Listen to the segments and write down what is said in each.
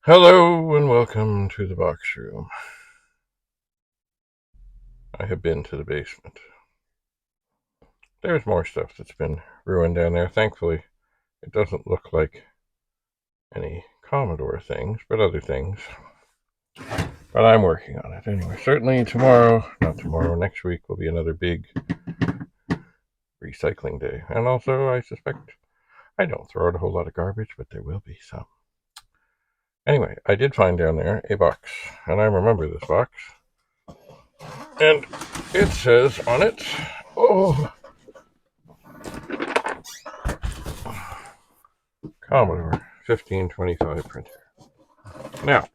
Hello and welcome to the box room. I have been to the basement. There's more stuff that's been ruined down there. Thankfully, it doesn't look like any Commodore things, but other things. But I'm working on it anyway. Certainly not tomorrow, next week will be another big recycling day. And also, I suspect I don't throw out a whole lot of garbage, but there will be some. Anyway, I did find down there a box, and I remember this box. And it says on it, Commodore 1525 printer. Now,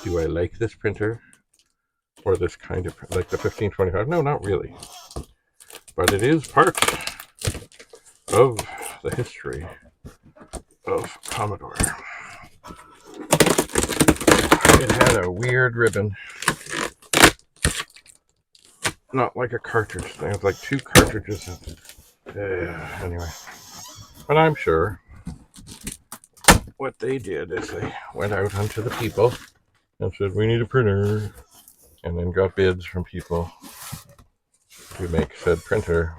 do I like this printer or this kind of like the 1525? No, not really. But it is part of the history of Commodore. It had a weird ribbon, not like a cartridge thing. It was like two cartridges. Anyway, but I'm sure what they did is they went out onto the people and said, we need a printer, and then got bids from people to make said printer.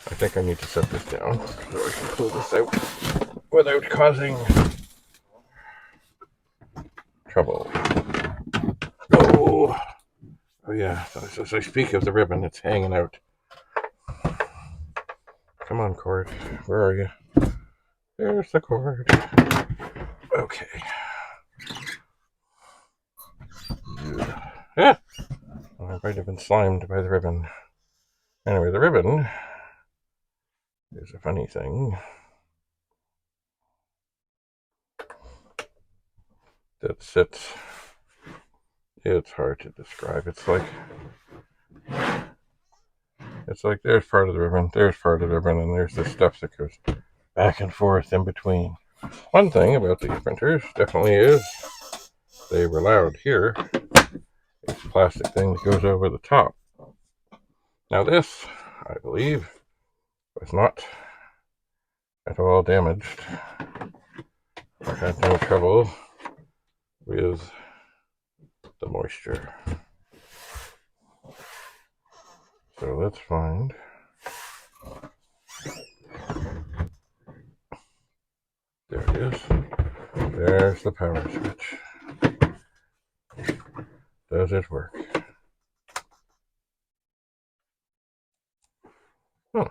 I think I need to set this down so I can pull this out without causing trouble. Oh, yeah, as I speak of the ribbon, it's hanging out. Come on, cord. Where are you? There's the cord. Okay. Yeah. I might have been slimed by the ribbon. Anyway, the ribbon is a funny thing that sits. It's hard to describe. It's like there's part of the ribbon, there's part of the ribbon, and there's the stuff that goes back and forth in between. One thing about these printers definitely is they were loud here. It's a plastic thing that goes over the top. Now this, I believe, was not at all damaged. I had no trouble with the moisture. So let's find. There it is. There's the power switch. Does it work? Huh.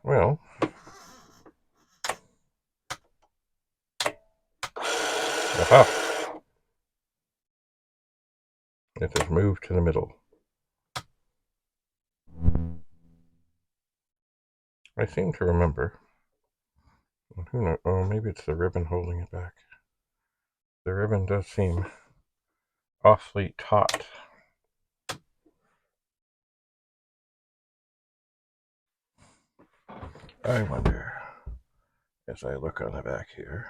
Well, aha! It has moved to the middle. I seem to remember. Who knows? Oh, maybe it's the ribbon holding it back. The ribbon does seem awfully taut. I wonder, as I look on the back here.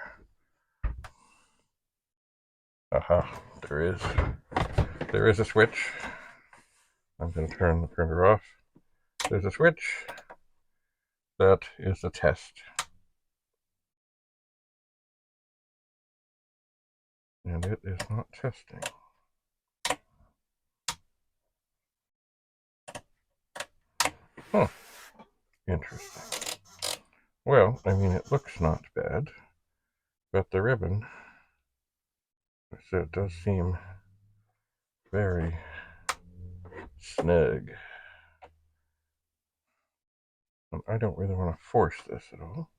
Aha, there is a switch. I'm going to turn the printer off. There's a switch. That is a test. And it is not testing. Huh. Interesting. Well, I mean, it looks not bad, but the ribbon, it does seem very snug. And I don't really want to force this at all.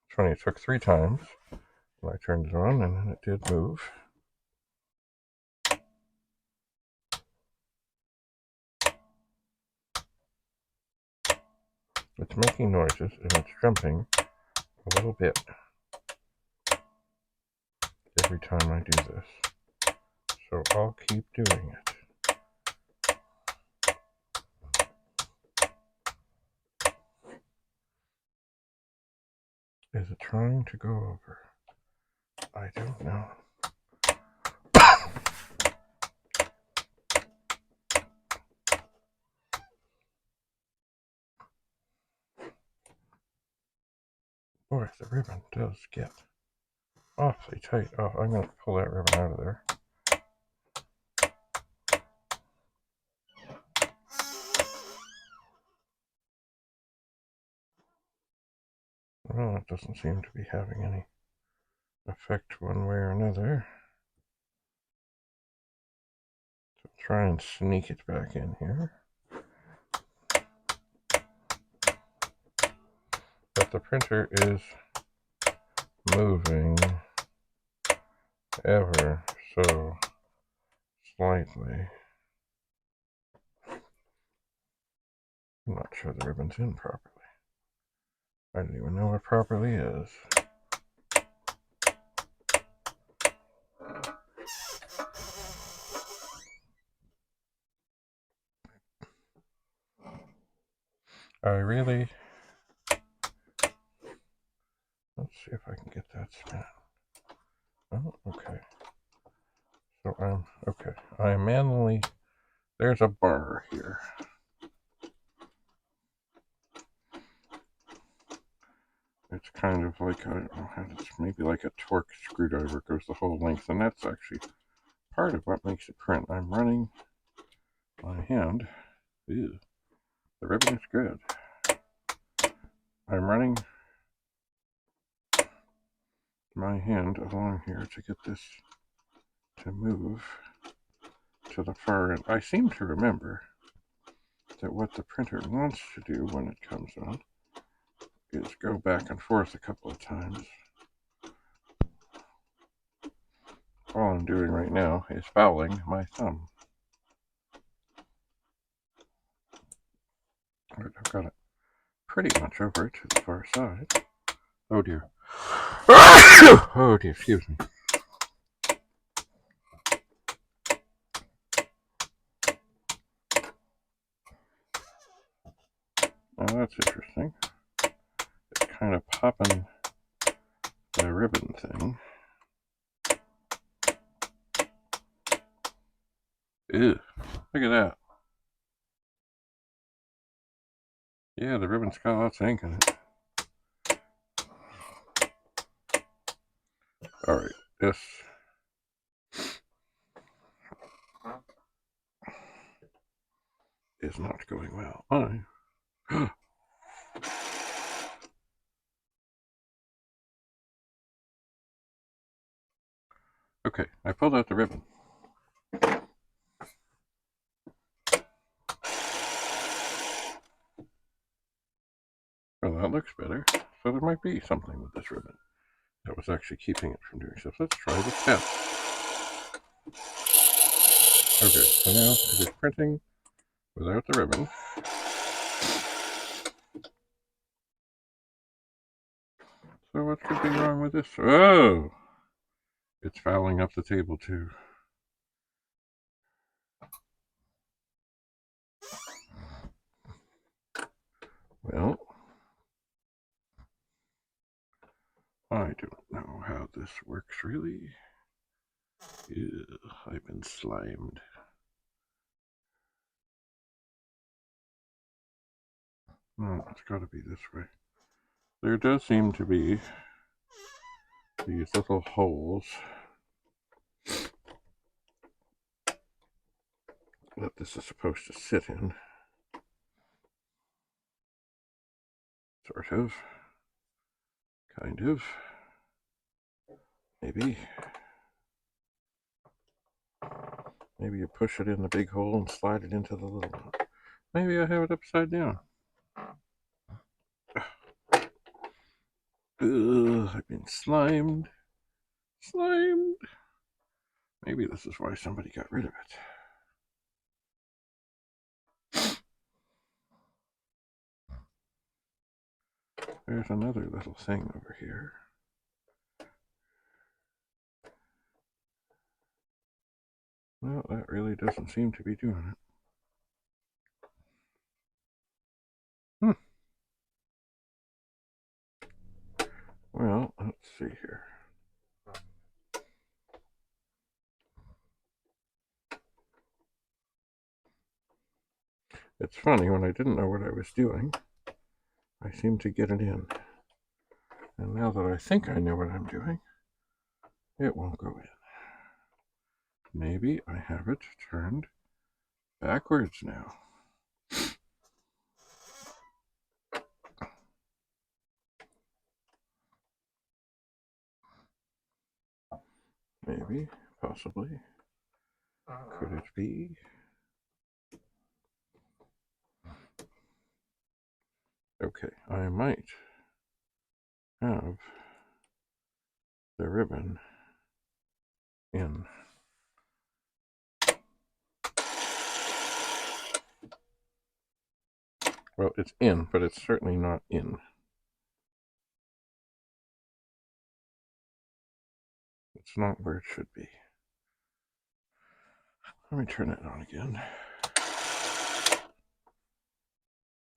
It's funny, it took 3 times when I turned it on, and then it did move. It's making noises, and it's jumping a little bit every time I do this. So I'll keep doing it. Is it trying to go over? I don't know. Boy, the ribbon does get awfully tight. Oh, I'm going to pull that ribbon out of there. Well, it doesn't seem to be having any effect one way or another. So I'll try and sneak it back in here. But the printer is moving ever so slightly. I'm not sure the ribbon's in properly. I don't even know what properly is. Let's see if I can get that spin. Oh, okay. So okay. I'm manually, there's a bar here. It's kind of like, I don't know how it's maybe like a torque screwdriver, goes the whole length, and that's actually part of what makes it print. I'm running my hand. Ew, the ribbon is good. I'm running my hand along here to get this to move to the far end. I seem to remember that what the printer wants to do when it comes on is go back and forth a couple of times. All I'm doing right now is fouling my thumb. All right, I've got it pretty much over to the far side. Oh dear. Oh dear, excuse me. Oh, that's interesting. It's kind of popping the ribbon thing. Ew, look at that. Yeah, the ribbon's got lots of ink in it. Alright, this is not going well. Okay, I pulled out the ribbon. Well, that looks better. So there might be something with this ribbon that was actually keeping it from doing stuff. Let's try the test. Okay, so now it is printing without the ribbon. So what could be wrong with this? Oh! It's fouling up the table too. Well, I don't know how this works really. Ew, I've been slimed. No, it's got to be this way. There does seem to be these little holes that this is supposed to sit in. Sort of. Kind of. Maybe. Maybe you push it in the big hole and slide it into the little one. Maybe I have it upside down. Ugh, I've been slimed. Slimed. Maybe this is why somebody got rid of it. There's another little thing over here. Well, that really doesn't seem to be doing it. Well, let's see here. It's funny, when I didn't know what I was doing, I seemed to get it in. And now that I think I know what I'm doing, it won't go in. Maybe I have it turned backwards now. Maybe, possibly. Could it be? Okay, I might have the ribbon in. Well, it's in, but it's certainly not in. It's not where it should be. Let me turn it on again.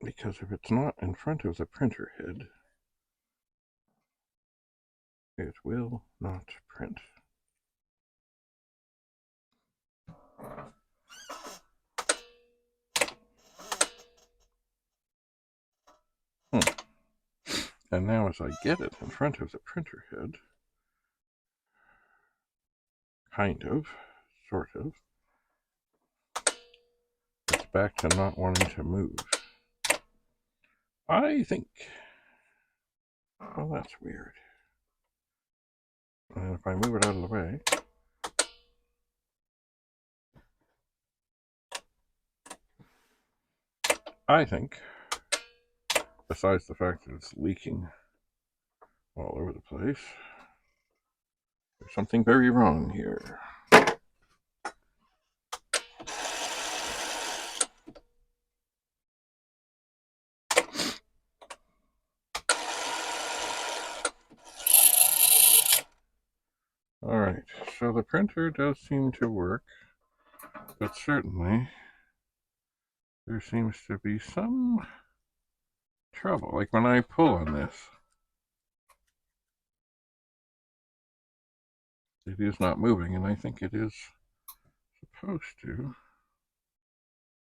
Because if it's not in front of the printer head, it will not print. And now as I get it in front of the printer head, kind of, sort of, it's back to not wanting to move. I think, well, that's weird. And if I move it out of the way, I think, besides the fact that it's leaking all over the place, there's something very wrong here. Alright, so the printer does seem to work, but certainly there seems to be some trouble. Like when I pull on this, it is not moving, and I think it is supposed to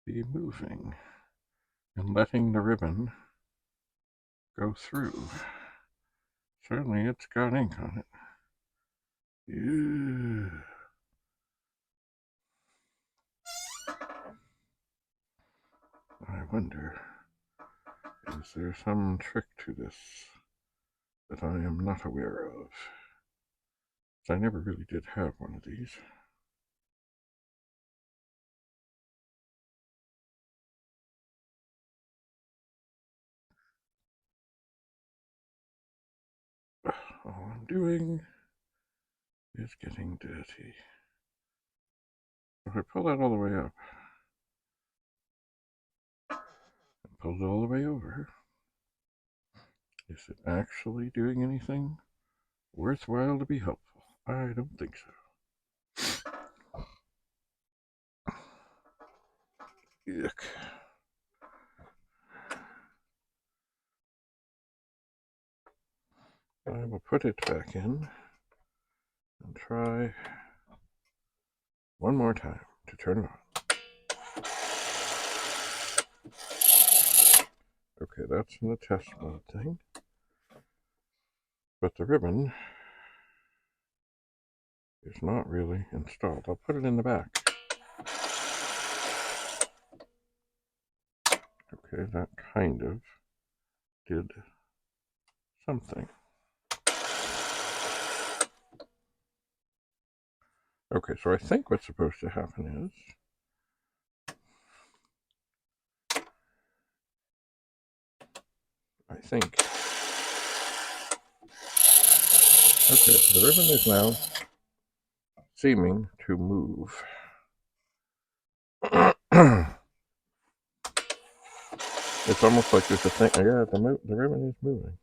be moving and letting the ribbon go through. Certainly it's got ink on it. Ew. I wonder, is there some trick to this that I am not aware of? I never really did have one of these. All I'm doing is getting dirty. If I pull that all the way up and pull it all the way over, is it actually doing anything worthwhile to be helpful? I don't think so. Yuck. I will put it back in and try one more time to turn it on. Okay, that's in the test mode thing. But the ribbon is not really installed. I'll put it in the back. Okay, that kind of did something. Okay, so I think what's supposed to happen is, I think, okay, the ribbon is now seeming to move. It's almost like there's a thing, yeah, the ribbon is moving.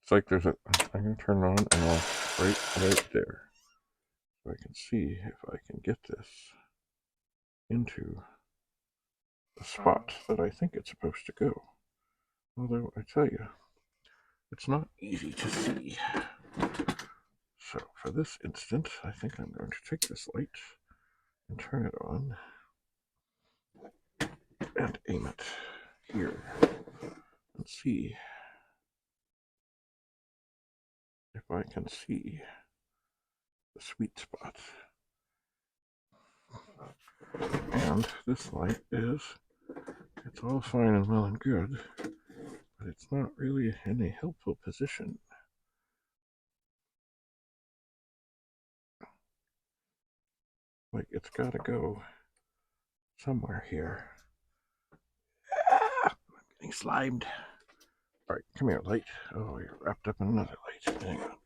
It's like there's a, I'm going to turn it on and off right there. So I can see if I can get this into the spot that I think it's supposed to go. Although, I tell you, it's not easy to see. So, for this instant, I think I'm going to take this light and turn it on and aim it here and see I can see the sweet spot. And this light is, it's all fine and well and good, but it's not really in a helpful position. Like, it's got to go somewhere here. I'm getting slimed. All right, come here, light. Oh, you're wrapped up in another light. Hang on.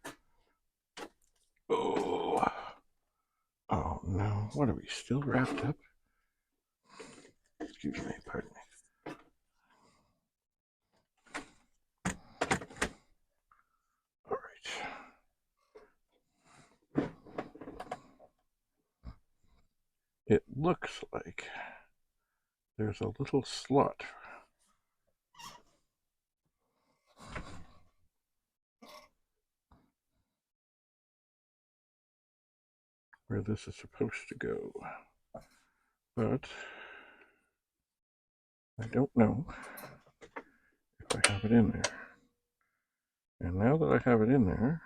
Oh. Oh, no. What, are we still wrapped up? Excuse me, pardon me. All right. It looks like there's a little slot where this is supposed to go, but I don't know if I have it in there. And now that I have it in there,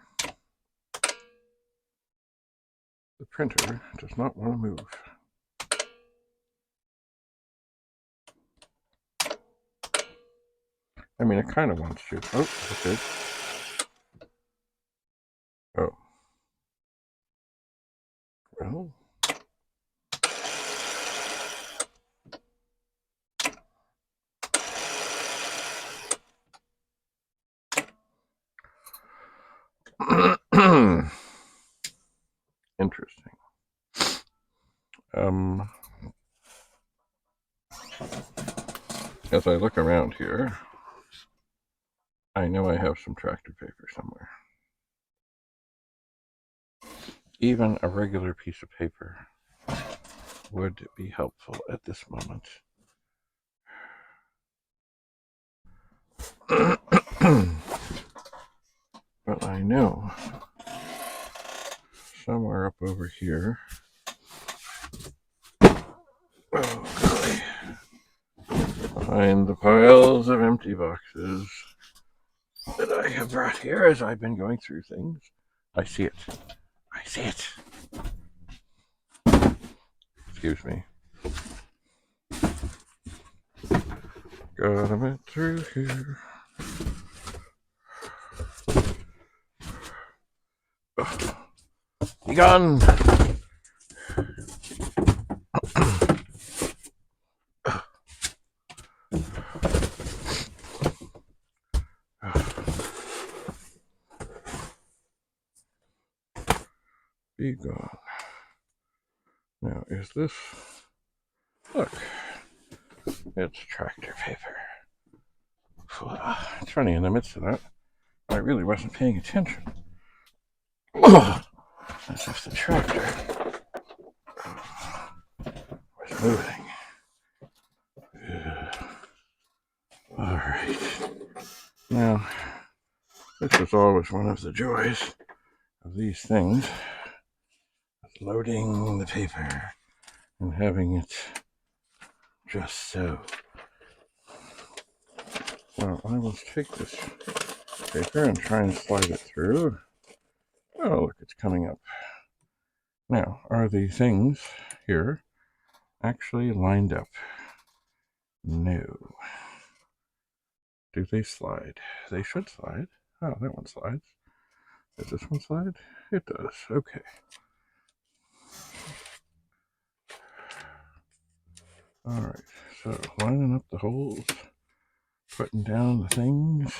the printer does not want to move. I mean, it kind of wants to. Oh, okay. Oh. Well. Interesting. As I look around here, I know I have some tractor paper somewhere. Even a regular piece of paper would be helpful at this moment. But I know somewhere up over here. Oh, golly. Behind the piles of empty boxes that I have brought here as I've been going through things. I see it. I see it. Excuse me. Got it through here. Be gone. Be gone. Now, is this... Look. It's tractor paper. It's funny, in the midst of that, I really wasn't paying attention. As if the tractor was moving. Alright. Now, this was always one of the joys of these things. Loading the paper and having it just so. Well, I will take this paper and try and slide it through. Oh, look, it's coming up. Now, are the things here actually lined up? No. Do they slide? They should slide. Oh, that one slides. Does this one slide? It does. Okay. Alright, so lining up the holes, putting down the things,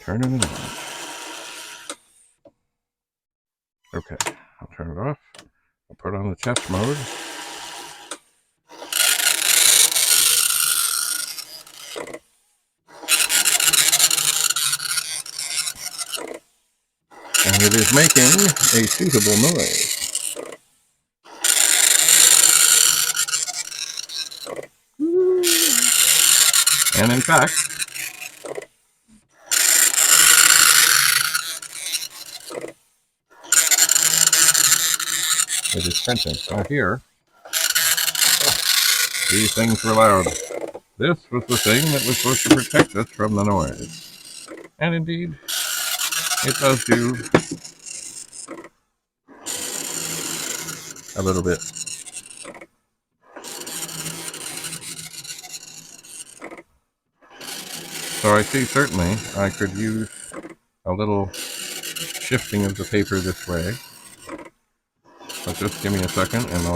turning it on. Okay, I'll turn it off. I'll put on the test mode. And it is making a suitable noise. And in fact, it is printing. So here, these things were loud. This was the thing that was supposed to protect us from the noise. And indeed, it does do a little bit. So I see certainly I could use a little shifting of the paper this way. So just give me a second and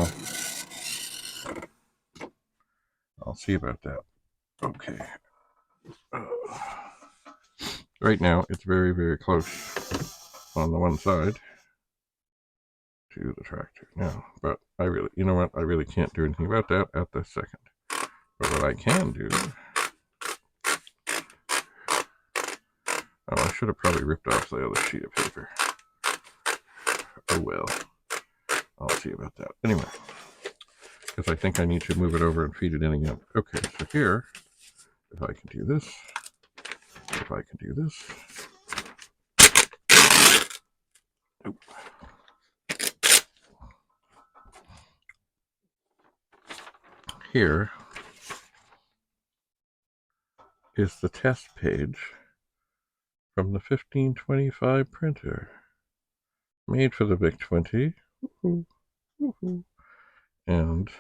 I'll see about that. Okay. Right now it's very, very close on the one side to the tractor now, but I really, you know what, I really can't do anything about that at this second. But what I can do, oh, I should have probably ripped off the other sheet of paper. Oh well, I'll see about that. Anyway, because I think I need to move it over and feed it in again. Okay, so here, if I can do this, if I can do this. Nope. Here is the test page from the 1525 printer, made for the Vic-20, and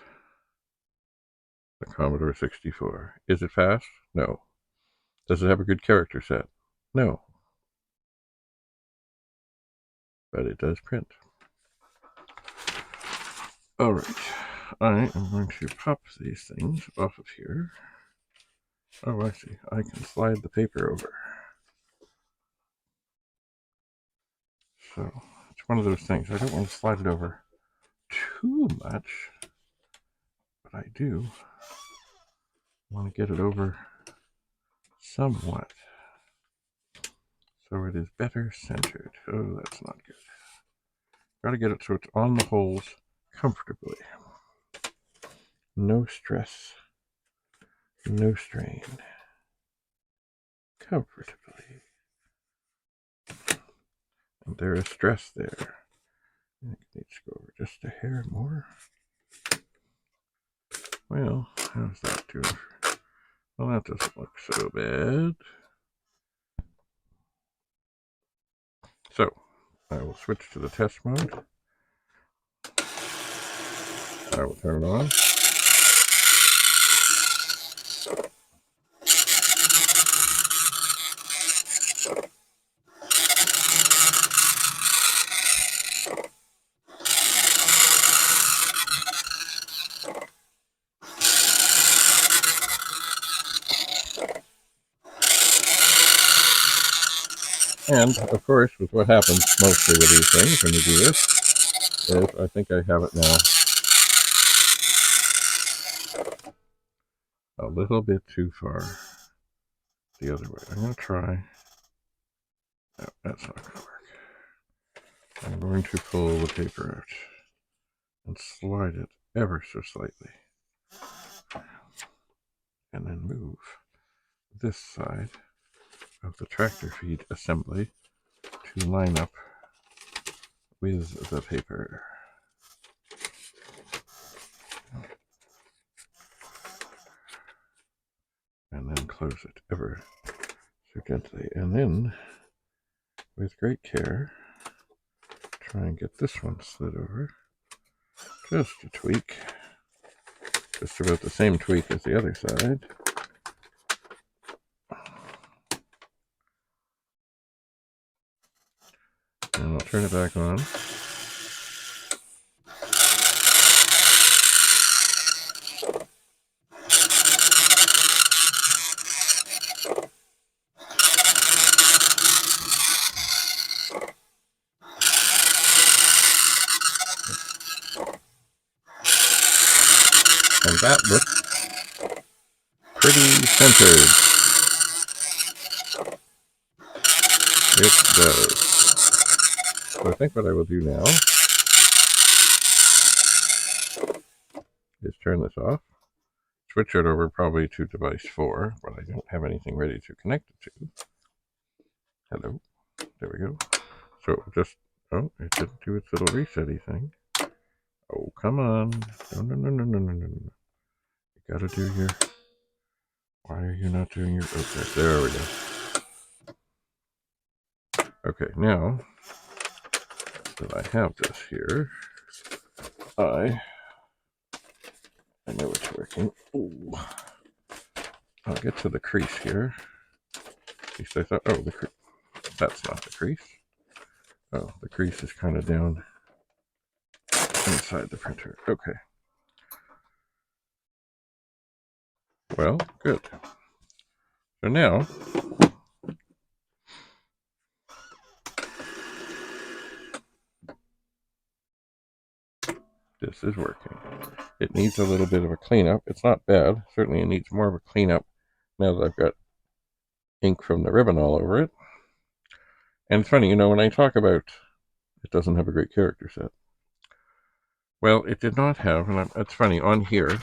the Commodore 64. Is it fast? No. Does it have a good character set? No. But it does print. Alright, I am going to pop these things off of here. Oh, I see. I can slide the paper over. So, it's one of those things. I don't want to slide it over too much, but I do want to get it over somewhat so it is better centered. Oh, that's not good. Got to get it so it's on the holes comfortably. No stress, no strain. Comfortably. And there is stress there. I think it needs to go over just a hair more. Well, how's that doing? Well, that doesn't look so bad. So, I will switch to the test mode. I will turn it on. And, of course, with what happens mostly with these things when you do this, is I think I have it now a little bit too far the other way. I'm going to try. No, that's not going to work. I'm going to pull the paper out and slide it ever so slightly. And then move this side of the tractor feed assembly to line up with the paper. And then close it ever so gently. And then, with great care, try and get this one slid over. Just a tweak. Just about the same tweak as the other side. And I'll turn it back on. And that looks pretty centered. It does. So I think what I will do now is turn this off, switch it over probably to device 4, but I don't have anything ready to connect it to. Hello. There we go. So just, oh, it didn't do its little reset-y thing. Oh, come on. No. You gotta do your, why are you not doing your, okay, there we go. Okay, now that I have this here, I know it's working. Ooh. I'll get to the crease here. At least I thought, oh, that's not the crease. Oh, the crease is kind of down inside the printer. Okay. Well, good. So now, this is working. It needs a little bit of a cleanup. It's not bad. Certainly it needs more of a cleanup now that I've got ink from the ribbon all over it. And it's funny, when I talk about it doesn't have a great character set. Well, it did not have, and it's funny, on here,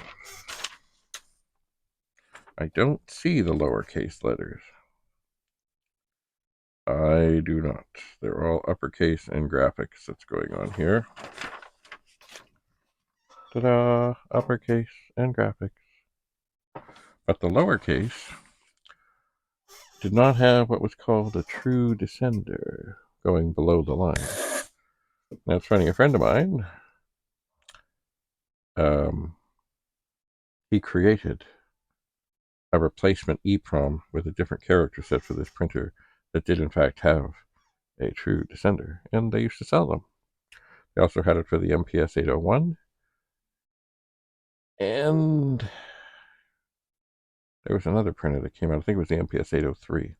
I don't see the lowercase letters. I do not. They're all uppercase and graphics that's going on here. Ta-da! Uppercase and graphics. But the lowercase did not have what was called a true descender going below the line. Now, it's funny, a friend of mine, he created a replacement EEPROM with a different character set for this printer that did in fact have a true descender, and they used to sell them. They also had it for the MPS 801, and there was another printer that came out, I think it was the MPS 803.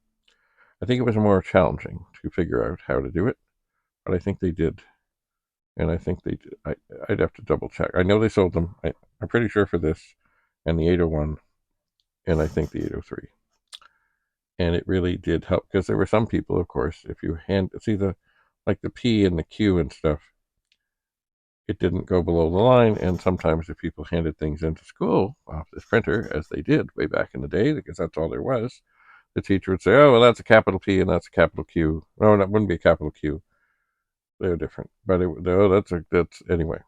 I think it was more challenging to figure out how to do it, but I think they did. And I think they did. I'd have to double check. I know they sold them. I'm pretty sure for this and the 801, and I think the 803. And it really did help, because there were some people, of course, if you see the P and the Q and stuff, it didn't go below the line, and sometimes if people handed things into school off this printer, as they did way back in the day, because that's all there was, the teacher would say, oh, well, that's a capital P and that's a capital Q. No, that wouldn't be a capital Q. They're different. But anyway,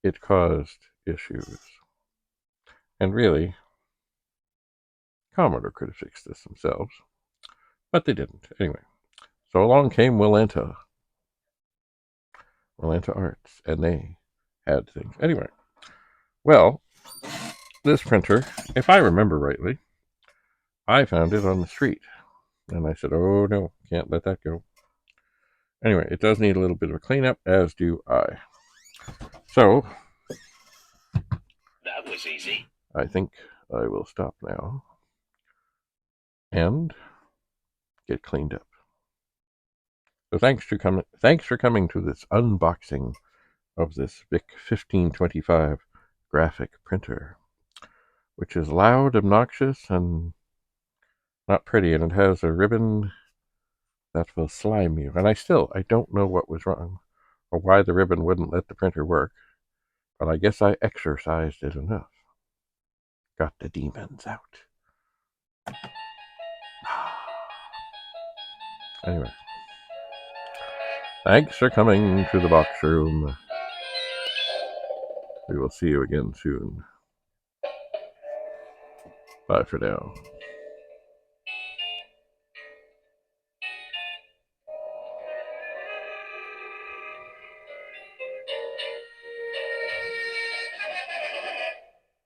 it caused issues. And really, Commodore could have fixed this themselves, but they didn't. Anyway, so along came Willenta Arts, and they had things. Anyway, well, this printer, if I remember rightly, I found it on the street, and I said, oh no, can't let that go. Anyway, it does need a little bit of a cleanup, as do I. So, that was easy. I think I will stop now and get cleaned up. So thanks for coming to this unboxing of this Vic-1525 graphic printer, which is loud, obnoxious, and not pretty, and it has a ribbon that will slime you. And I don't know what was wrong, or why the ribbon wouldn't let the printer work, but I guess I exercised it enough. Got the demons out. Anyway, thanks for coming to the box room. We will see you again soon. Bye for now.